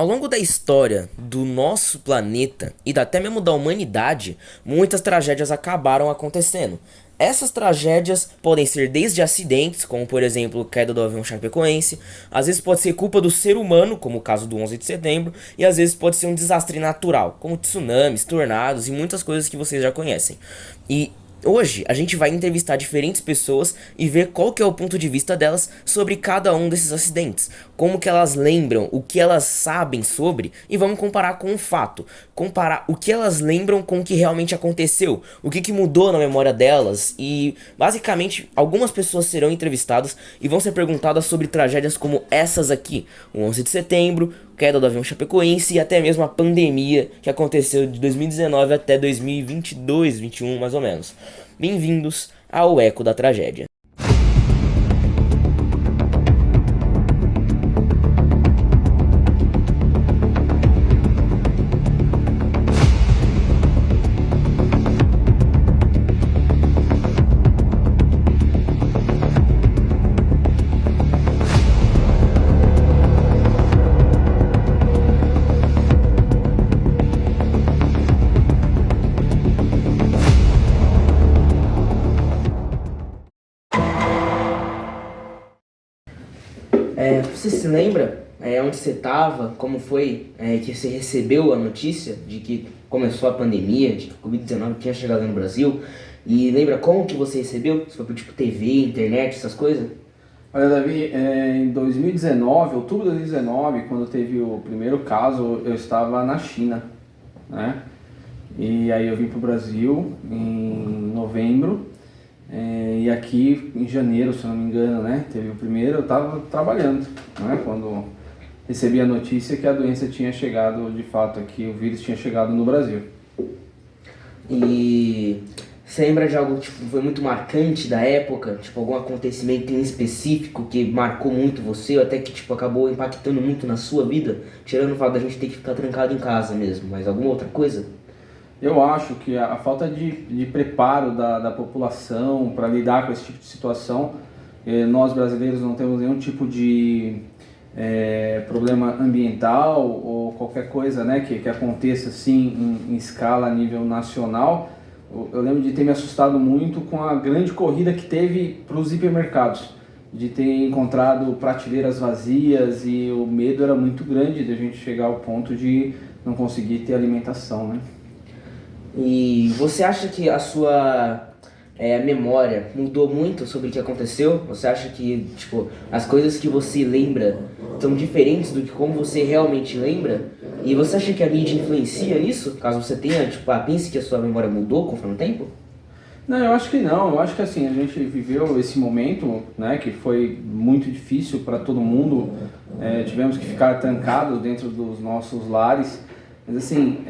Ao longo da história do nosso planeta e até mesmo da humanidade, muitas tragédias acabaram acontecendo. Essas tragédias podem ser desde acidentes, como por exemplo a queda do avião Chapecoense, às vezes pode ser culpa do ser humano, como o caso do 11 de setembro, e às vezes pode ser um desastre natural, como tsunamis, tornados e muitas coisas que vocês já conhecem. E hoje a gente vai entrevistar diferentes pessoas e ver qual que é o ponto de vista delas sobre cada um desses acidentes, como que elas lembram, o que elas sabem sobre, e vamos comparar com o fato, comparar o que elas lembram com o que realmente aconteceu, o que que mudou na memória delas, e basicamente algumas pessoas serão entrevistadas e vão ser perguntadas sobre tragédias como essas aqui, o 11 de setembro, queda do avião Chapecoense e até mesmo a pandemia que aconteceu de 2019 até 2022, 21 mais ou menos. Bem-vindos ao Eco da Tragédia. Você se lembra onde você estava, como foi que você recebeu a notícia de que começou a pandemia, de que a Covid-19 tinha chegado no Brasil? E lembra como que você recebeu? Se foi por tipo TV, internet, essas coisas? Olha, Davi, em 2019, outubro de 2019, quando teve o primeiro caso, eu estava na China, né? E aí eu vim para o Brasil em novembro, e aqui em janeiro, se eu não me engano, né? Teve o primeiro, eu estava trabalhando, né? Quando recebi a notícia que a doença tinha chegado, de fato, aqui, o vírus tinha chegado no Brasil. E você lembra de algo que tipo, foi muito marcante da época? Tipo, algum acontecimento em específico que marcou muito você, ou até que tipo, acabou impactando muito na sua vida? Tirando o fato da gente ter que ficar trancado em casa mesmo, mas alguma outra coisa? Eu acho que a falta de preparo da população para lidar com esse tipo de situação, nós brasileiros não temos nenhum tipo de problema ambiental ou qualquer coisa, né, que aconteça assim em escala a nível nacional. Eu lembro de ter me assustado muito com a grande corrida que teve para os hipermercados, de ter encontrado prateleiras vazias, e o medo era muito grande de a gente chegar ao ponto de não conseguir ter alimentação, né? E você acha que a sua memória mudou muito sobre o que aconteceu? Você acha que tipo, as coisas que você lembra são diferentes do que como você realmente lembra? E você acha que a mídia influencia nisso? Caso você tenha, tipo, pense que a sua memória mudou conforme o tempo? Não, eu acho que não. Eu acho que assim, a gente viveu esse momento, né, que foi muito difícil para todo mundo. Tivemos que ficar trancados dentro dos nossos lares. Mas assim,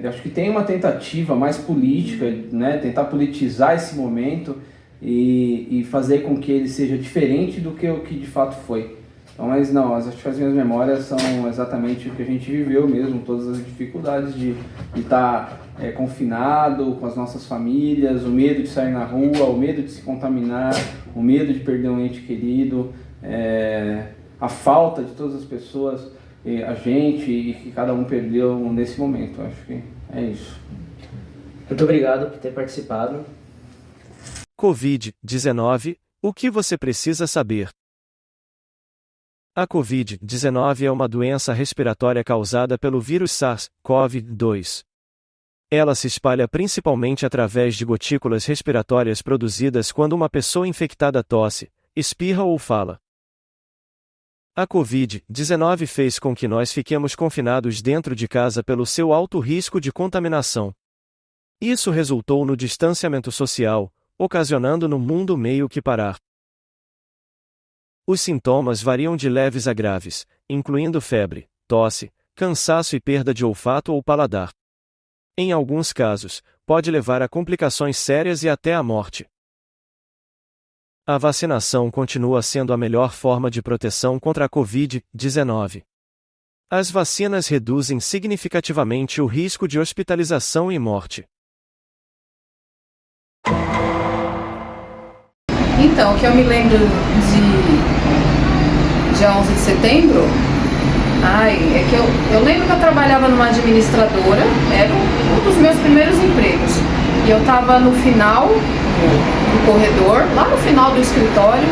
eu acho que tem uma tentativa mais política, né, tentar politizar esse momento e fazer com que ele seja diferente do que o que de fato foi. Então, mas não, acho que as minhas memórias são exatamente o que a gente viveu mesmo, todas as dificuldades de estar confinado com as nossas famílias, o medo de sair na rua, o medo de se contaminar, o medo de perder um ente querido, a falta de todas as pessoas, a gente e que cada um perdeu nesse momento. Acho que é isso. Muito obrigado por ter participado. Covid-19, o que você precisa saber? A Covid-19 é uma doença respiratória causada pelo vírus SARS-CoV-2. Ela se espalha principalmente através de gotículas respiratórias produzidas quando uma pessoa infectada tosse, espirra ou fala. A Covid-19 fez com que nós fiquemos confinados dentro de casa pelo seu alto risco de contaminação. Isso resultou no distanciamento social, ocasionando no mundo meio que parar. Os sintomas variam de leves a graves, incluindo febre, tosse, cansaço e perda de olfato ou paladar. Em alguns casos, pode levar a complicações sérias e até à morte. A vacinação continua sendo a melhor forma de proteção contra a Covid-19. As vacinas reduzem significativamente o risco de hospitalização e morte. Então, o que eu me lembro de dia 11 de setembro Ai, é que eu lembro que eu trabalhava numa administradora, era um dos meus primeiros empregos. E eu estava no final do corredor, lá no final do escritório,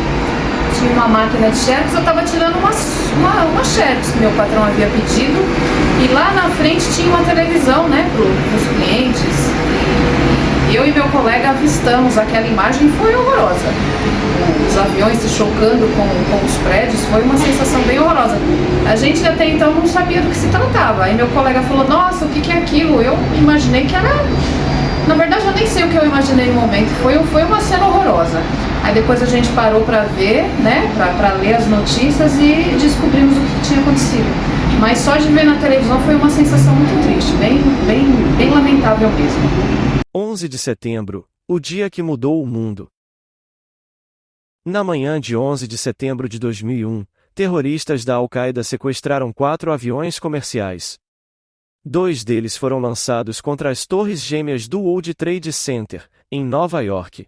tinha uma máquina de xerox, eu estava tirando uma xerox que meu patrão havia pedido. E lá na frente tinha uma televisão, né, para os clientes. E eu e meu colega avistamos aquela imagem, foi horrorosa. Os aviões se chocando com os prédios, foi uma sensação bem horrorosa. A gente até então não sabia do que se tratava. Aí meu colega falou, nossa, o que é aquilo? Eu imaginei que era... Na verdade, eu nem sei o que eu imaginei no momento. Foi uma cena horrorosa. Aí depois a gente parou para ver, né, para ler as notícias e descobrimos o que tinha acontecido. Mas só de ver na televisão foi uma sensação muito triste, bem lamentável mesmo. 11 de setembro, o dia que mudou o mundo. Na manhã de 11 de setembro de 2001, terroristas da Al-Qaeda sequestraram 4 aviões comerciais. 2 deles foram lançados contra as torres gêmeas do World Trade Center, em Nova York.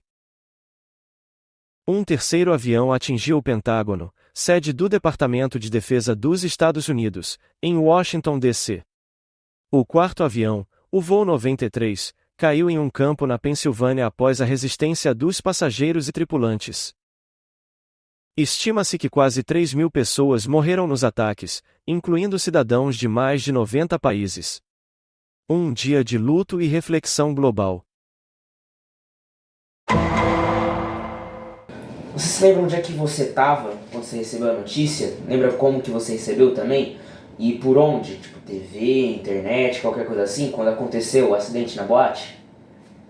Um terceiro avião atingiu o Pentágono, sede do Departamento de Defesa dos Estados Unidos, em Washington, D.C. O quarto avião, o voo 93, caiu em um campo na Pensilvânia após a resistência dos passageiros e tripulantes. Estima-se que quase 3.000 pessoas morreram nos ataques, incluindo cidadãos de mais de 90 países. Um dia de luto e reflexão global. Você se lembra onde é que você estava quando você recebeu a notícia? Lembra como que você recebeu também? E por onde? Tipo, TV, internet, qualquer coisa assim, quando aconteceu o acidente na boate?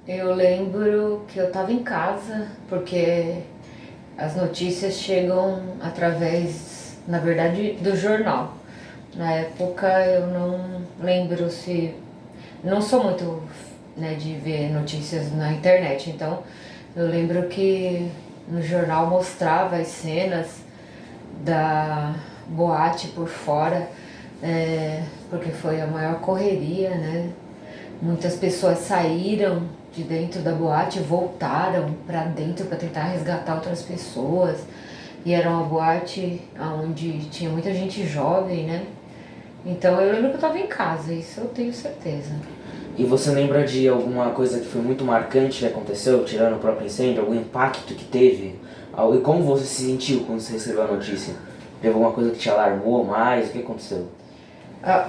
Eu lembro que eu estava em casa, porque as notícias chegam através, na verdade, do jornal. Na época eu não lembro se... Não sou muito, né, de ver notícias na internet, então eu lembro que no jornal mostrava as cenas da boate por fora, porque foi a maior correria, né? Muitas pessoas saíram de dentro da boate, voltaram para dentro para tentar resgatar outras pessoas. E era uma boate onde tinha muita gente jovem, né? Então eu lembro que eu estava em casa, isso eu tenho certeza. E você lembra de alguma coisa que foi muito marcante que aconteceu, tirando o próprio incêndio, algum impacto que teve? E como você se sentiu quando você recebeu a notícia? Teve alguma coisa que te alarmou mais? O que aconteceu?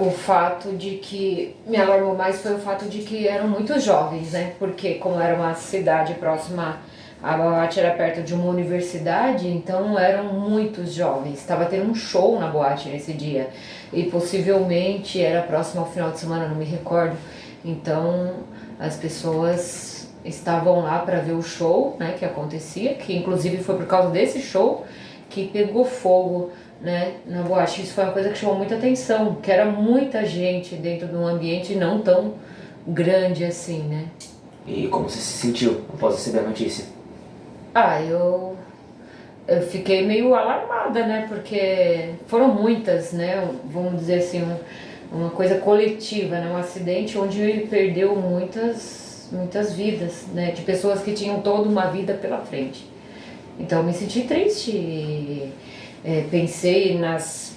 O fato de que me alarmou mais foi o fato de que eram muitos jovens, né? Porque como era uma cidade próxima, a boate era perto de uma universidade, então eram muitos jovens. Estava tendo um show na boate nesse dia e possivelmente era próximo ao final de semana, não me recordo. Então as pessoas estavam lá para ver o show, né, que acontecia, que inclusive foi por causa desse show que pegou fogo, né, na boate. Isso foi uma coisa que chamou muita atenção, que era muita gente dentro de um ambiente não tão grande assim, né. E como você se sentiu após receber a notícia? Eu fiquei meio alarmada, né, porque foram muitas, né, vamos dizer assim, uma coisa coletiva, né, um acidente onde perdeu muitas vidas, né, de pessoas que tinham toda uma vida pela frente. Então eu me senti triste e pensei nas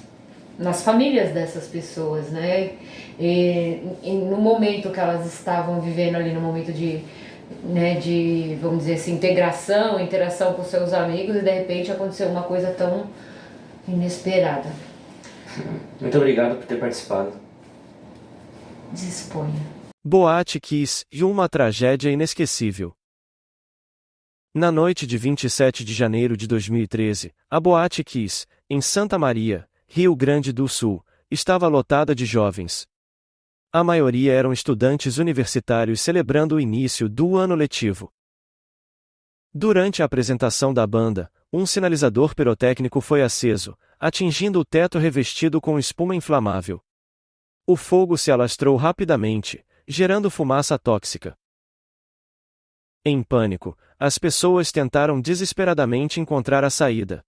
famílias dessas pessoas, né, e no momento que elas estavam vivendo ali, no momento de, vamos dizer assim, interação com seus amigos, e de repente aconteceu uma coisa tão inesperada. Muito obrigado por ter participado. Disponha. Boate Kiss e uma tragédia inesquecível. Na noite de 27 de janeiro de 2013, a Boate Kiss, em Santa Maria, Rio Grande do Sul, estava lotada de jovens. A maioria eram estudantes universitários celebrando o início do ano letivo. Durante a apresentação da banda, um sinalizador pirotécnico foi aceso, atingindo o teto revestido com espuma inflamável. O fogo se alastrou rapidamente, gerando fumaça tóxica. Em pânico, as pessoas tentaram desesperadamente encontrar a saída.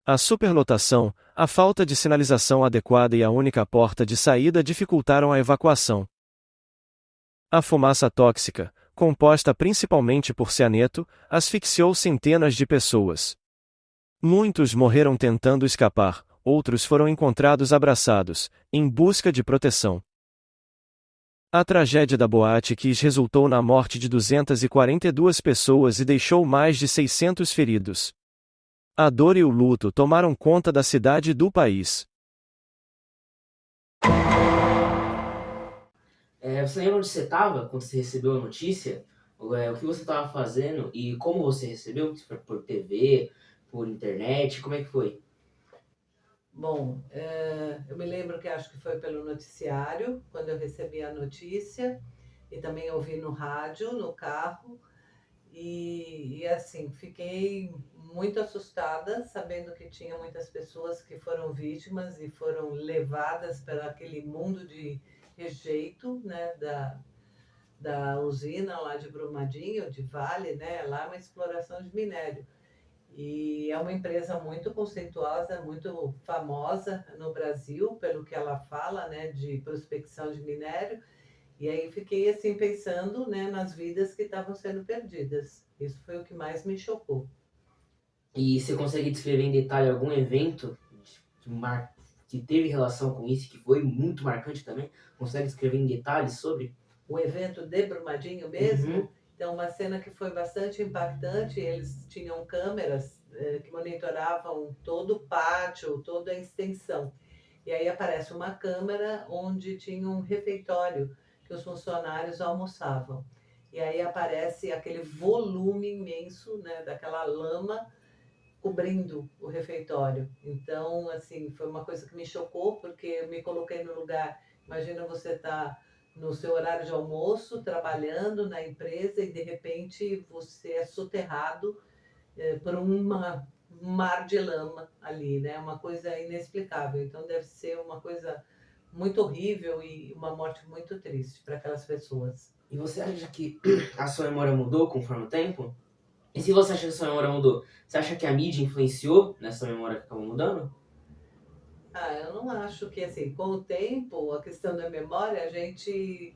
A superlotação, a falta de sinalização adequada e a única porta de saída dificultaram a evacuação. A fumaça tóxica, composta principalmente por cianeto, asfixiou centenas de pessoas. Muitos morreram tentando escapar, outros foram encontrados abraçados, em busca de proteção. A tragédia da Boate Kiss resultou na morte de 242 pessoas e deixou mais de 600 feridos. A dor e o luto tomaram conta da cidade e do país. Você lembra onde você estava quando você recebeu a notícia? O que você estava fazendo e como você recebeu? Se foi por TV, por internet, como é que foi? Bom, eu me lembro que acho que foi pelo noticiário, quando eu recebi a notícia, e também ouvi no rádio, no carro, e assim, fiquei muito assustada, sabendo que tinha muitas pessoas que foram vítimas e foram levadas para aquele mundo de rejeito, né, da usina lá de Brumadinho, de Vale, né, lá é uma exploração de minério. E é uma empresa muito conceituosa, muito famosa no Brasil, pelo que ela fala, né, de prospecção de minério. E aí fiquei assim pensando, né, nas vidas que estavam sendo perdidas. Isso foi o que mais me chocou. E você consegue descrever em detalhe algum evento que teve relação com isso, que foi muito marcante também? Consegue descrever em detalhes sobre? O evento de Brumadinho mesmo? Uhum. Então, uma cena que foi bastante impactante, eles tinham câmeras que monitoravam todo o pátio, toda a extensão. E aí aparece uma câmera onde tinha um refeitório que os funcionários almoçavam. E aí aparece aquele volume imenso, né, daquela lama cobrindo o refeitório. Então, assim, foi uma coisa que me chocou, porque eu me coloquei no lugar, imagina você estar no seu horário de almoço, trabalhando na empresa e de repente você é soterrado por um mar de lama ali, né? Uma coisa inexplicável. Então deve ser uma coisa muito horrível e uma morte muito triste para aquelas pessoas. E você acha que a sua memória mudou conforme o tempo? E se você acha que a sua memória mudou, você acha que a mídia influenciou nessa memória que acabou mudando? Eu não acho que, assim, com o tempo, a questão da memória, a gente...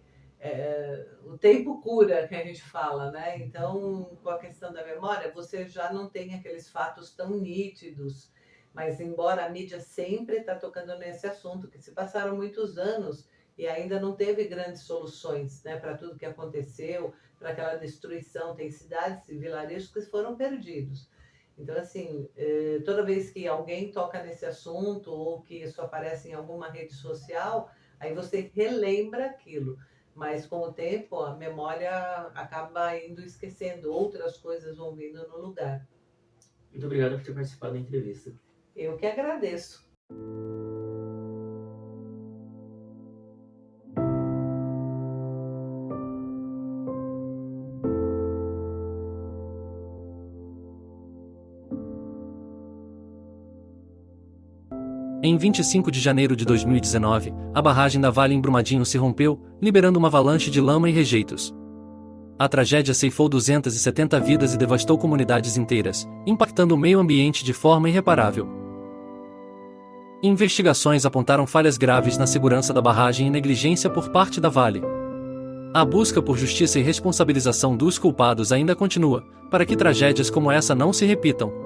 o tempo cura, que a gente fala, né? Então, com a questão da memória, você já não tem aqueles fatos tão nítidos, mas embora a mídia sempre está tocando nesse assunto, que se passaram muitos anos e ainda não teve grandes soluções, né, para tudo que aconteceu, para aquela destruição, tem cidades e vilarejos que foram perdidos. Então, assim, toda vez que alguém toca nesse assunto ou que isso aparece em alguma rede social, aí você relembra aquilo. Mas, com o tempo, a memória acaba indo esquecendo, outras coisas vão vindo no lugar. Muito obrigado por ter participado da entrevista. Eu que agradeço. Em 25 de janeiro de 2019, a barragem da Vale em Brumadinho se rompeu, liberando uma avalanche de lama e rejeitos. A tragédia ceifou 270 vidas e devastou comunidades inteiras, impactando o meio ambiente de forma irreparável. Investigações apontaram falhas graves na segurança da barragem e negligência por parte da Vale. A busca por justiça e responsabilização dos culpados ainda continua, para que tragédias como essa não se repitam.